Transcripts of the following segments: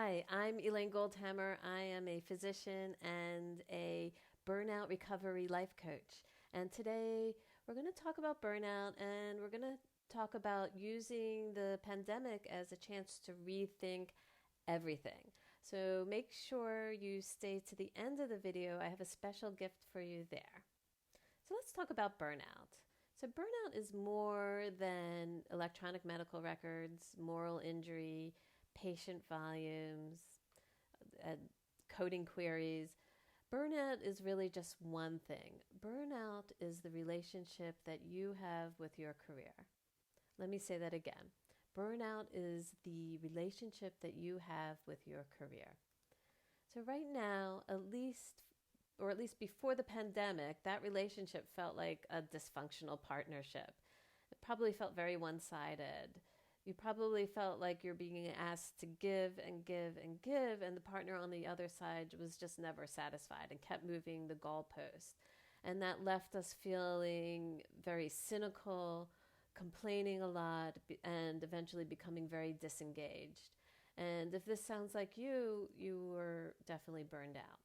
Hi, I'm Elaine Goldhammer. I am a physician and a burnout recovery life coach. And today we're going to talk about burnout and we're going to talk about using the pandemic as a chance to rethink everything. So make sure you stay to the end of the video. I have a special gift for you there. So let's talk about burnout. So, burnout is more than electronic medical records, moral injury, patient volumes, uh, coding queries. Burnout is really just one thing. Burnout is the relationship that you have with your career. Let me say that again. Burnout is the relationship that you have with your career. So, right now, at least before the pandemic, that relationship felt like a dysfunctional partnership. It probably felt very one sided. You probably felt like you're being asked to give and give and give, and the partner on the other side was just never satisfied and kept moving the goalpost. And that left us feeling very cynical, complaining a lot, and eventually becoming very disengaged. And if this sounds like you were definitely burned out.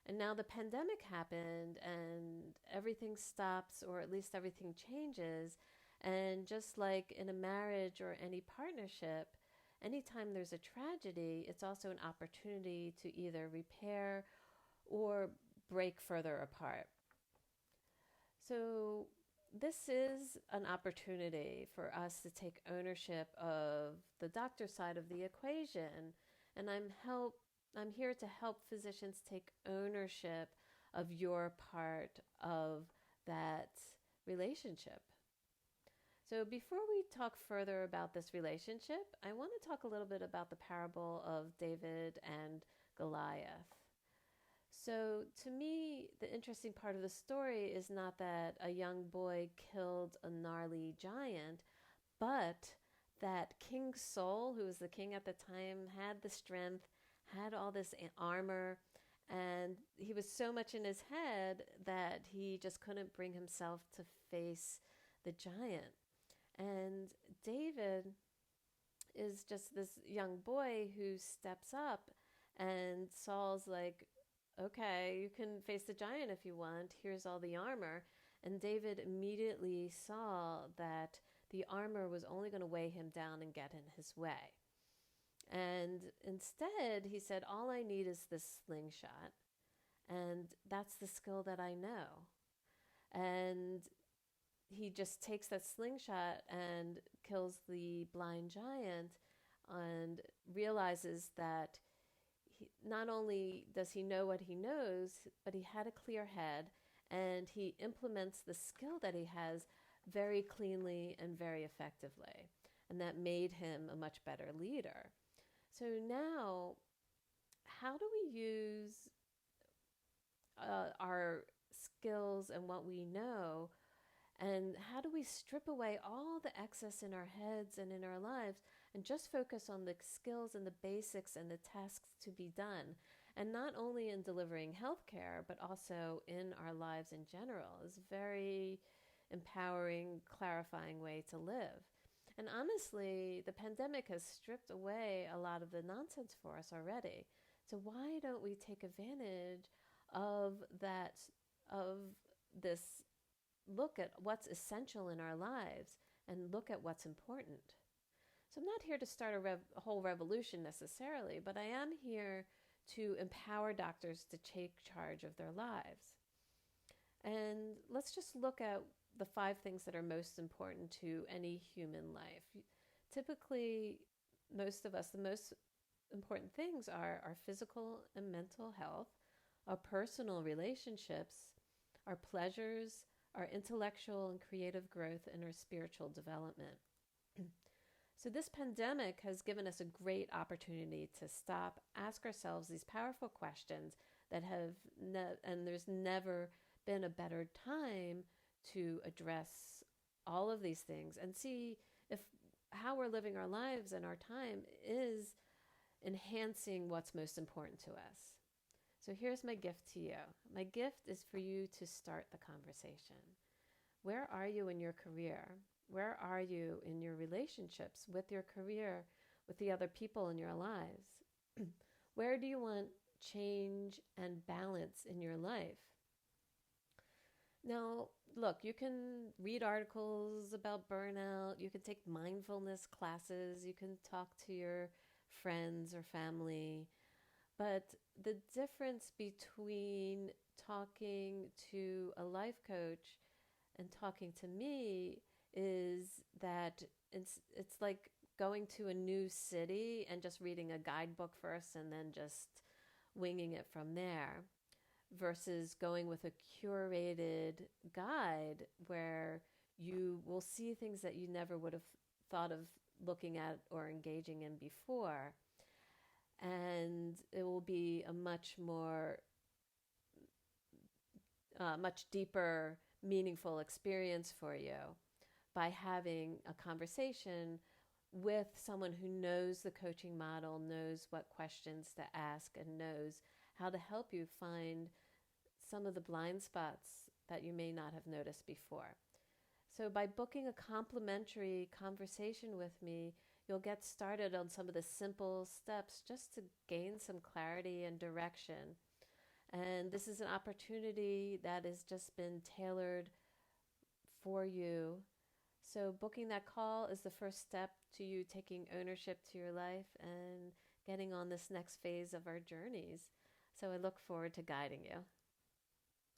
And now the pandemic happened and everything stops, or at least everything changes. And just like in a marriage or any partnership, anytime there's a tragedy, it's also an opportunity to either repair or break further apart. So, this is an opportunity for us to take ownership of the doctor side of the equation. And I'm here to help physicians take ownership of your part of that relationship. So before we talk further about this relationship, I want to talk a little bit about the parable of David and Goliath. So, to me, the interesting part of the story is not that a young boy killed a gnarly giant, but that King Saul, who was the king at the time, had the strength, had all this armor, and he was so much in his head that he just couldn't bring himself to face the giant. And David is just this young boy who steps up, and Saul's like, okay, you can face the giant if you want. Here's all the armor. And David immediately saw that the armor was only going to weigh him down and get in his way. And instead, he said, all I need is this slingshot. And that's the skill that I know. And he just takes that slingshot and kills the blind giant and realizes that not only does he know what he knows, but he had a clear head and he implements the skill that he has very cleanly and very effectively. And that made him a much better leader. So now, how do we use our skills and what we know, and how do we strip away all the excess in our heads and in our lives and just focus on the skills and the basics and the tasks to be done? And not only in delivering healthcare, but also in our lives in general is a very empowering, clarifying way to live. And honestly, the pandemic has stripped away a lot of the nonsense for us already. So why don't we take advantage of that, of this look at what's essential in our lives and look at what's important? So I'm not here to start a whole revolution necessarily, but I am here to empower doctors to take charge of their lives. And let's just look at the 5 things that are most important to any human life. Typically, most of us, the most important things are our physical and mental health, our personal relationships, our pleasures, our intellectual and creative growth, and our spiritual development. So this pandemic has given us a great opportunity to stop, ask ourselves these powerful questions that and there's never been a better time to address all of these things and see if how we're living our lives and our time is enhancing what's most important to us. So here's my gift to you. My gift is for you to start the conversation. Where are you in your career? Where are you in your relationships with your career, with the other people in your lives? Where do you want change and balance in your life? Now, look, you can read articles about burnout, you can take mindfulness classes, you can talk to your friends or family, but the difference between talking to a life coach and talking to me is that it's like going to a new city and just reading a guidebook first and then just winging it from there, versus going with a curated guide where you will see things that you never would have thought of looking at or engaging in before. And it will be a much deeper, meaningful experience for you by having a conversation with someone who knows the coaching model, knows what questions to ask, and knows how to help you find some of the blind spots that you may not have noticed before. So, by booking a complimentary conversation with me, you'll get started on some of the simple steps just to gain some clarity and direction. And this is an opportunity that has just been tailored for you. So, booking that call is the first step to you taking ownership to your life and getting on this next phase of our journeys. So, I look forward to guiding you.